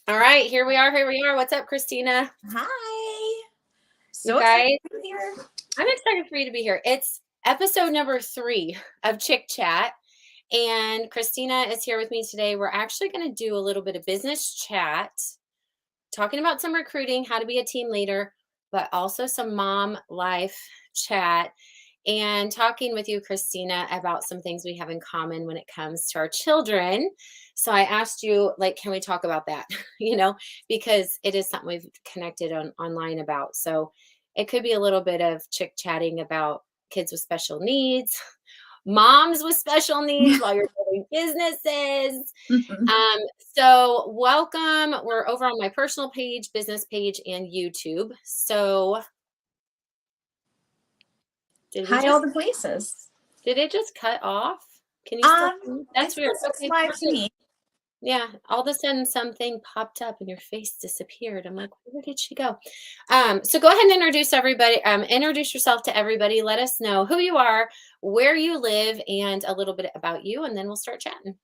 All right, here we are. What's up, Christina? Hi. You So guys, excited to be here. I'm excited for you to be here. It's episode number 3 of Chick Chat, and Christina is here with me today. We're actually going to do a little bit of business chat, talking about some recruiting, how to be a team leader, but also some mom life chat, and talking with you, Christina, about some things we have in common when it comes to our children. So I asked you, like, can we talk about that? Because it is something we've connected online about. So it could be a little bit of chick chatting about kids with special needs, moms with special needs while you're building businesses. So welcome. We're over on my personal page, business page, and YouTube. So Hi, all the places. did it just cut off? Can you still see me? That's It's weird. still Okay, live to me. yeah, all of a sudden something popped up and your face disappeared. I'm like, where did she go? So go ahead and introduce everybody. Introduce yourself to everybody. Let us know who you are, where you live, and a little bit about you, and then we'll start chatting.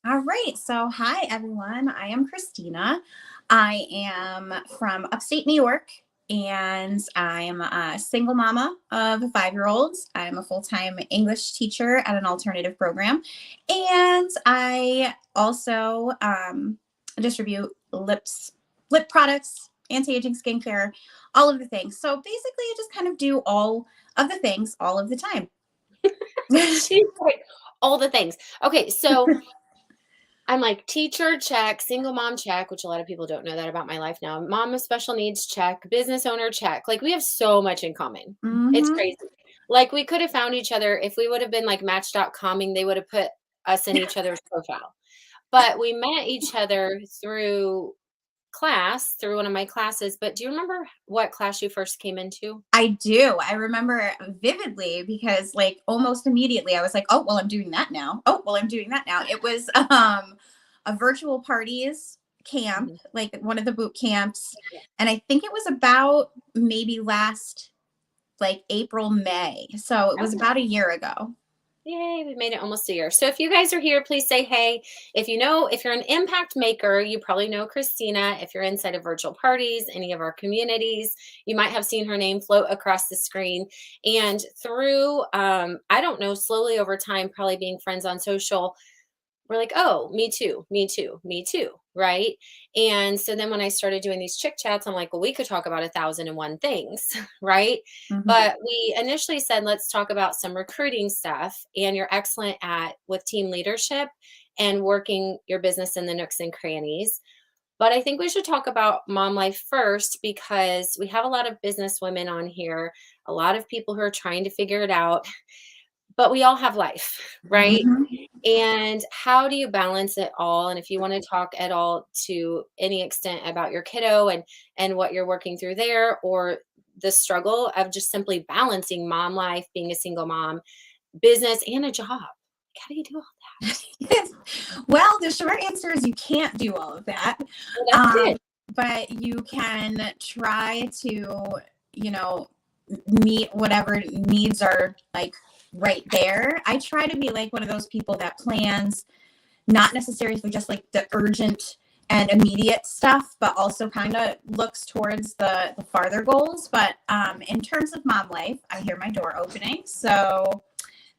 All right. So, hi, everyone. I am Christina. I am from upstate New York, and I am a single mama of 5-year-old. I'm a full-time English teacher at an alternative program, and I also distribute lip products, anti-aging skincare, all of the things. So basically, I just kind of do all of the things all of the time. She's like all the things. Okay, so I'm like teacher check, single mom check, which a lot of people don't know that about my life now. Mom with special needs check, business owner check. Like we have so much in common. It's Mm-hmm. crazy. Like we could have found each other if we would have been like match.comming, they would have put us in each other's profile. But we met each other through class, through one of my classes. But do you remember what class you first came into? I do. I remember vividly because like almost immediately I was like, oh, well, I'm doing that now. Oh, well, I'm doing that now. It was a virtual parties camp, Mhm. like one of the boot camps. And I think it was about maybe last like April, May. So it was Okay. about a year ago. Yay, we made it almost a year. So if you guys are here, please say hey. If you're an impact maker, you probably know Christina. If you're inside of virtual parties, any of our communities, you might have seen her name float across the screen. And through, I don't know, slowly over time, probably being friends on social, we're like, oh, me too, me too, me too, right? And so then when I started doing these chick chats, I'm like, well, we could talk about 1,001 things, right? Mm-hmm. But we initially said, let's talk about some recruiting stuff. And you're excellent at with team leadership and working your business in the nooks and crannies. But I think we should talk about mom life first because we have a lot of business women on here, a lot of people who are trying to figure it out, but we all have life, right? Mm-hmm. And how do you balance it all? And if you want to talk at all to any extent about your kiddo and what you're working through there, or the struggle of just simply balancing mom life, being a single mom, business, and a job. How do you do all Well, the short answer is you can't do all of that. well, that's good. But you can try to, you know, meet whatever needs are like right there. I try to be like one of those people that plans not necessarily for just like the urgent and immediate stuff, but also kind of looks towards the farther goals. But in terms of mom life, I hear my door opening. So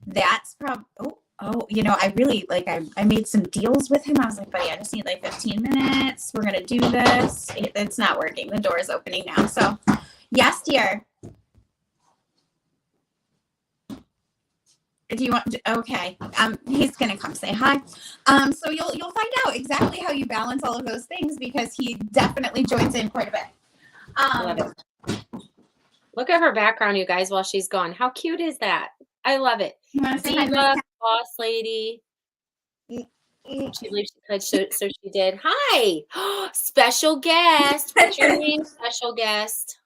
that's probably, I really like, I made some deals with him. I was like, buddy, I just need like 15 minutes. We're going to do this. It's not working. The door is opening now. So yes, dear. Do you want okay. He's gonna come say hi. So you'll find out exactly how you balance all of those things because he definitely joins in quite a bit. Love it. Look at her background, you guys, while she's gone. How cute is that? I love it. You want to say hi, Diva, boss lady. She believed she could, so she did. Hi, special guest. What's your name, special guest?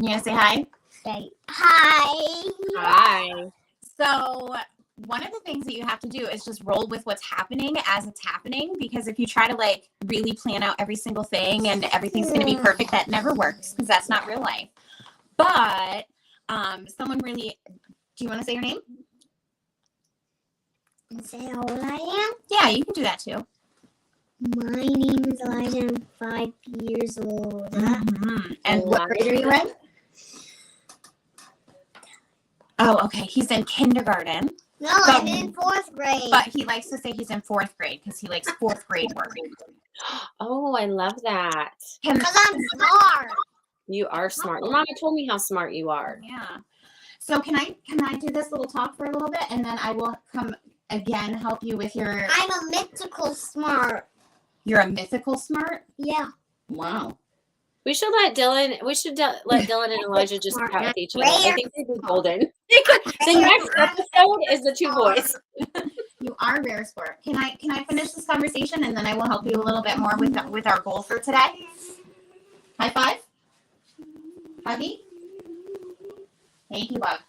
You want to say hi? Say hi. Hi. So one of the things that you have to do is just roll with what's happening as it's happening, because if you try to like really plan out every single thing and everything's going to be perfect, that never works because that's not real life. But someone really, do you want to say your name? And say how old I am. Yeah, you can do that too. My name is Elijah. I'm 5 years old. And what grade are you in? Oh, okay. He's in kindergarten. No, I'm in 4th grade. But he likes to say he's in 4th grade because he likes 4th grade work. Oh, I love that. Because I'm smart. You are smart. Your mama told me how smart you are. Yeah. So can I do this little talk for a little bit, and then I will come again help you with your. I'm a mythical smart. You're a mythical smart. Yeah. Wow. We should let Dylan. Let Dylan and Elijah just chat with each other. I think they'd be golden. The next episode is the 2 boys. You are rare sport. Can I finish this conversation, and then I will help you a little bit more with our goal for today? High five. Huggy. Thank you, Bug.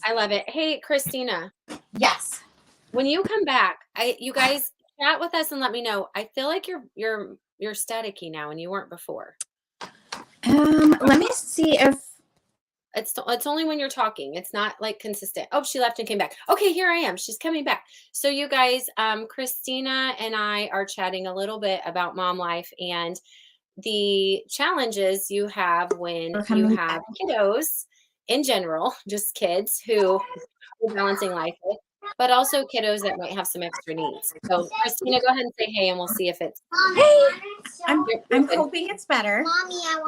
I love it. Hey, Christina. Yes. When you come back, you guys chat with us and let me know. I feel like you're staticky now, and you weren't before. Let me see if it's only when you're talking. It's not like consistent. Oh, she left and came back. Okay, here I am. She's coming back. So you guys, Christina and I are chatting a little bit about mom life and the challenges you have when you have kiddos in general, just kids who you're balancing life with, but also kiddos that might have some extra needs. So Christina, go ahead and say hey, and we'll see if it's. Mommy, I'm hoping it's better. Mommy, I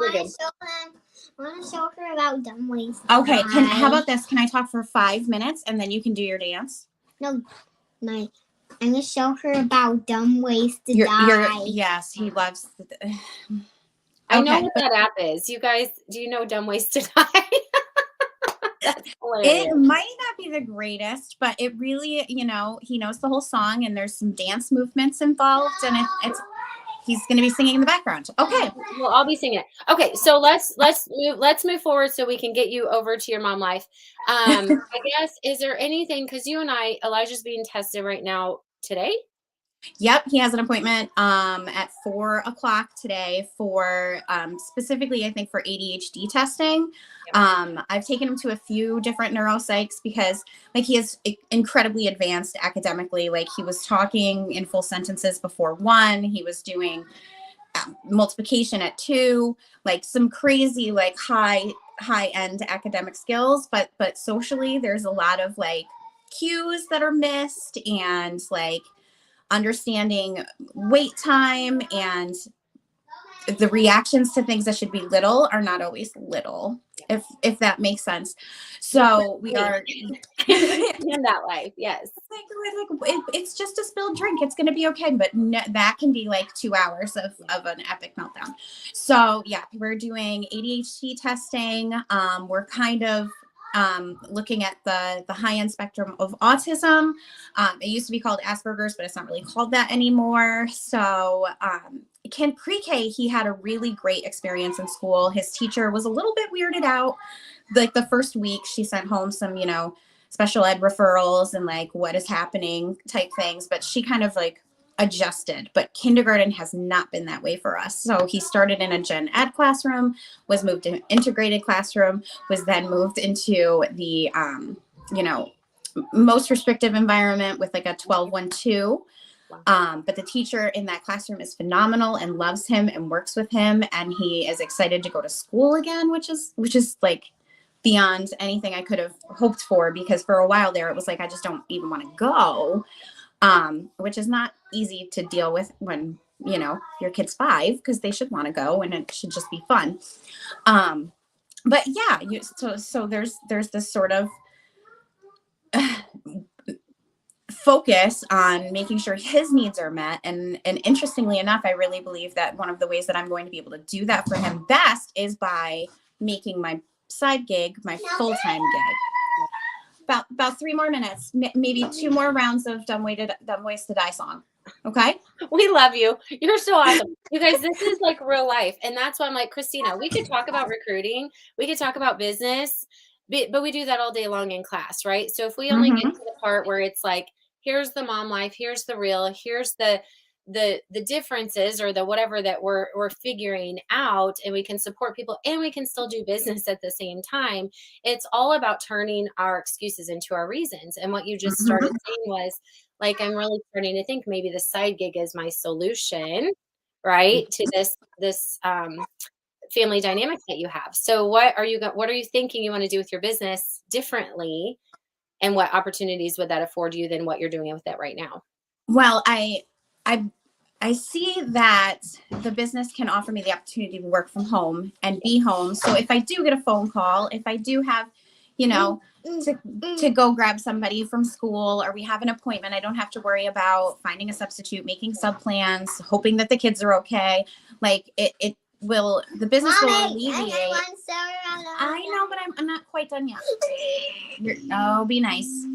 want to show her about dumb ways. Okay, how about this? Can I talk for 5 minutes and then you can do your dance? No, I'm going to show her about dumb ways to die. Yes, he loves. I know what that app is. You guys, do you know Dumb Ways to Die? That's hilarious. It might not be the greatest, but it really, he knows the whole song and there's some dance movements involved, and he's going to be singing in the background. Okay. Well, I'll be singing it. Okay, so let's move forward so we can get you over to your mom life. I guess, is there anything, because you and Elijah's being tested right now today? Yep, he has an appointment at 4:00 today for specifically, I think, for ADHD testing. Yep. I've taken him to a few different neuropsychs because he is incredibly advanced academically. He was talking in full sentences before 1. He was doing multiplication at 2, some crazy high end academic skills, but socially there's a lot of cues that are missed, and understanding wait time and the reactions to things that should be little are not always little, if that makes sense. So we are in that life. Yes. It's just a spilled drink. It's going to be okay. But that can be 2 hours of an epic meltdown. So yeah, we're doing ADHD testing. We're kind of looking at the high-end spectrum of autism. It used to be called Asperger's, but it's not really called that anymore. So pre-K, he had a really great experience in school. His teacher was a little bit weirded out. The first week, she sent home some, special ed referrals and what is happening type things, but she kind of adjusted. But kindergarten has not been that way for us. So he started in a gen ed classroom, was moved to an integrated classroom, was then moved into the most restrictive environment with a 12-1-2. But the teacher in that classroom is phenomenal and loves him and works with him, and he is excited to go to school again, which is beyond anything I could have hoped for, because for a while there it was I just don't even want to go. Which is not easy to deal with when, your kid's 5, because they should want to go and it should just be fun. But yeah, so there's this sort of focus on making sure his needs are met. And interestingly enough, I really believe that one of the ways that I'm going to be able to do that for him best is by making my side gig my full-time gig. About 3 more minutes, maybe 2 more rounds of Dumb Ways to Die song. Okay. We love you. You're so awesome. You guys, this is real life. And that's why I'm Christina, we could talk about recruiting. We could talk about business, but we do that all day long in class, right? So if we only get to the part where it's here's the mom life, here's the real, here's the differences or the whatever that we're figuring out, and we can support people and we can still do business at the same time. It's all about turning our excuses into our reasons. And what you just started saying was like I'm really starting to think maybe the side gig is my solution, right, to this family dynamic that you have. So what are you thinking you want to do with your business differently, and what opportunities would that afford you than what you're doing with it right now? Well, I see that the business can offer me the opportunity to work from home and be home. So if I do get a phone call, if I do have, you know, to go grab somebody from school, or we have an appointment, I don't have to worry about finding a substitute, making sub plans, hoping that the kids are okay. Like the business will alleviate. I know, but I'm not quite done yet. Be nice.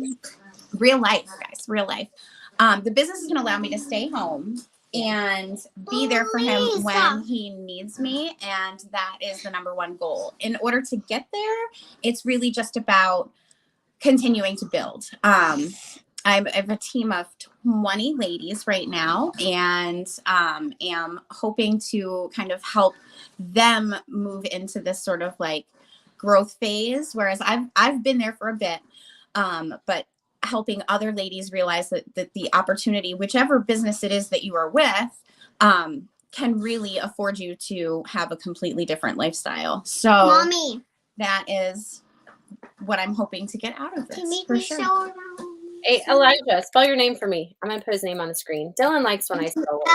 Real life, guys, real life. The business is going to allow me to stay home and be there for him when he needs me. And that is the number one goal. In order to get there, it's really just about continuing to build. I have a team of 20 ladies right now, and am hoping to kind of help them move into this sort of like growth phase. Whereas I've been there for a bit, but helping other ladies realize that the opportunity, whichever business it is that you are with, can really afford you to have a completely different lifestyle. So Mommy, that is what I'm hoping to get out of this, for sure. Hey, Elijah, spell your name for me. I'm going to put his name on the screen. Dylan likes when I spell it.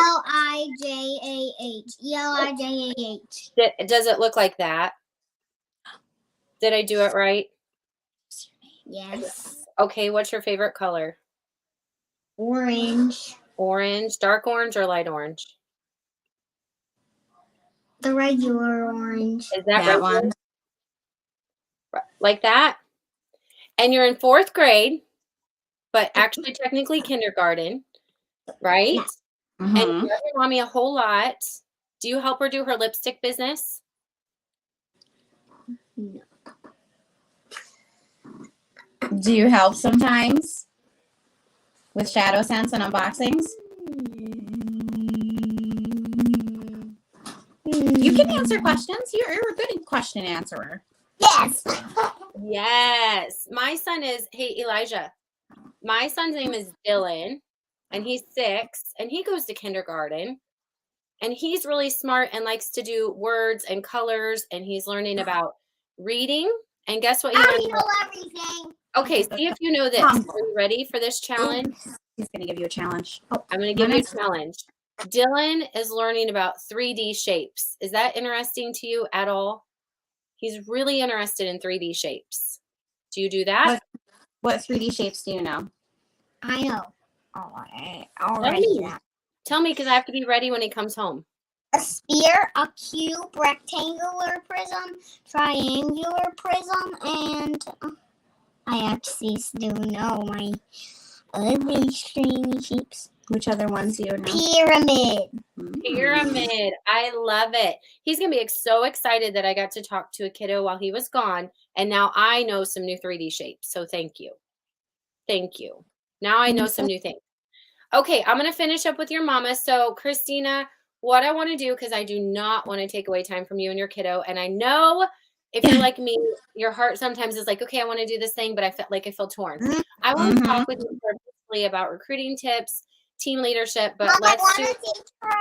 Lijah. Elijah. Does it look like that? Did I do it right? Yes. Okay, what's your favorite color? Orange. Orange, dark orange or light orange? The regular orange. Is that That regular? one? Like that? And you're in 4th grade, but actually technically kindergarten, right? Yes. And you love your mommy a whole lot. Do you help her do her lipstick business? No. Do you help sometimes with shadow sense and unboxings? You can answer questions. You're a good question answerer. Yes. Yes. My son is, hey, Elijah, my son's name is Dylan, and he's 6, and he goes to kindergarten, and he's really smart and likes to do words and colors, and he's learning about reading. And guess what? I know everything. Okay, see if you know this. Are you ready for this challenge? He's going to give you a challenge. I'm going to give you a challenge. Dylan is learning about 3D shapes. Is that interesting to you at all? He's really interested in 3D shapes. Do you do that? What 3D shapes do you know? I know. Already. Tell me, because I have to be ready when he comes home. A sphere, a cube, rectangular prism, triangular prism, and I actually do know my other stringy shapes. Which other ones do you know? Pyramid. Pyramid. I love it. He's going to be so excited that I got to talk to a kiddo while he was gone. And now I know some new 3D shapes. So thank you. Thank you. Now I know some new things. Okay, I'm going to finish up with your mama. So Christina, what I want to do, because I do not want to take away time from you and your kiddo. And I know if you're like me, your heart sometimes is like, okay, I want to do this thing, but I feel torn. I want to talk with you purposely about recruiting tips, team leadership, but Mom, let's do it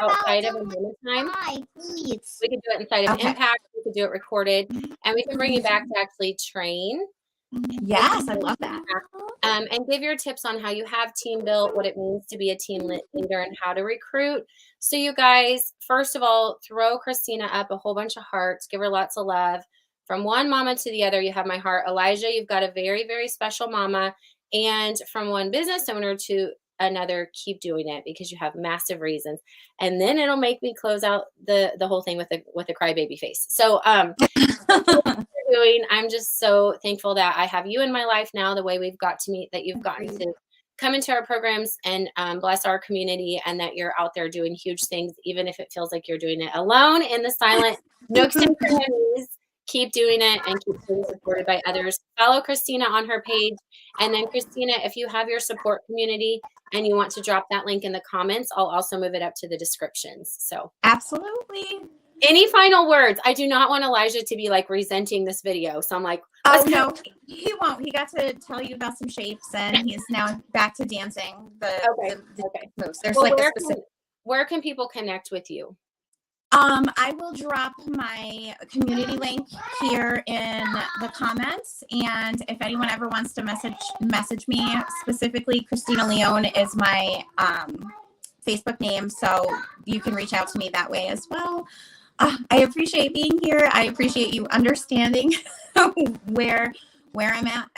outside of a moment time. Please. We could do it inside of Impact. We could do it recorded, and we can bring you back to actually train. Yes, I love that. And give your tips on how you have team built, what it means to be a team leader, and how to recruit. So you guys, first of all, throw Christina up a whole bunch of hearts. Give her lots of love. From one mama to the other, you have my heart. Elijah, you've got a very, very special mama. And from one business owner to another, keep doing it because you have massive reasons. And then it'll make me close out the whole thing with a crybaby face. So doing, I'm just so thankful that I have you in my life now, the way we've got to meet, that you've gotten to come into our programs and bless our community, and that you're out there doing huge things, even if it feels like you're doing it alone in the silent nooks and crannies. Keep doing it and keep being supported by others. Follow Christina on her page. And then Christina, if you have your support community and you want to drop that link in the comments, I'll also move it up to the descriptions. So absolutely. Any final words? I do not want Elijah to be like resenting this video. So I'm like, oh no, he won't. He got to tell you about some shapes, and he's now back to dancing the moves. There's well, like a specific. Where can people connect with you? I will drop my community link here in the comments, and if anyone ever wants to message me specifically, Christina Leone is my Facebook name, so you can reach out to me that way as well. I appreciate being here. I appreciate you understanding where I'm at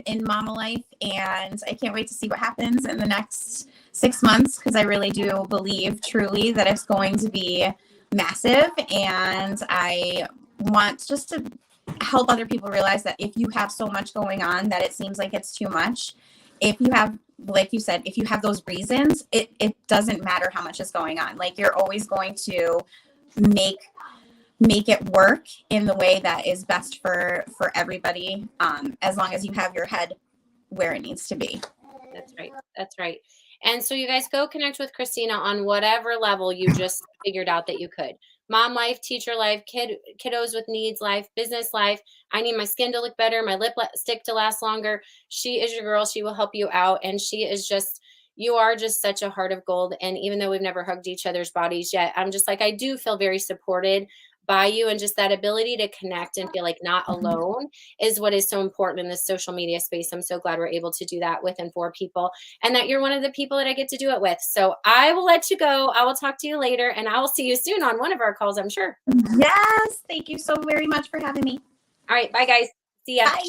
in mama life, and I can't wait to see what happens in the next 6 months, because I really do believe truly that it's going to be massive, and I want just to help other people realize that if you have so much going on that it seems like it's too much, if you have, like you said, if you have those reasons, it doesn't matter how much is going on. Like, you're always going to make it work in the way that is best for everybody, as long as you have your head where it needs to be. That's right. And so you guys go connect with Christina on whatever level you just figured out that you could. Mom life, teacher life, kiddos with needs life, business life. I need my skin to look better, my lipstick to last longer. She is your girl. She will help you out. And she is just, you are just such a heart of gold. And even though we've never hugged each other's bodies yet, I'm just like, I do feel very supported by you, and just that ability to connect and feel like not alone is what is so important in this social media space. I'm so glad we're able to do that with and for people, and that you're one of the people that I get to do it with. So I will let you go. I will talk to you later, and I will see you soon on one of our calls, I'm sure. Yes. Thank you so very much for having me. All right. Bye, guys. See ya. Bye.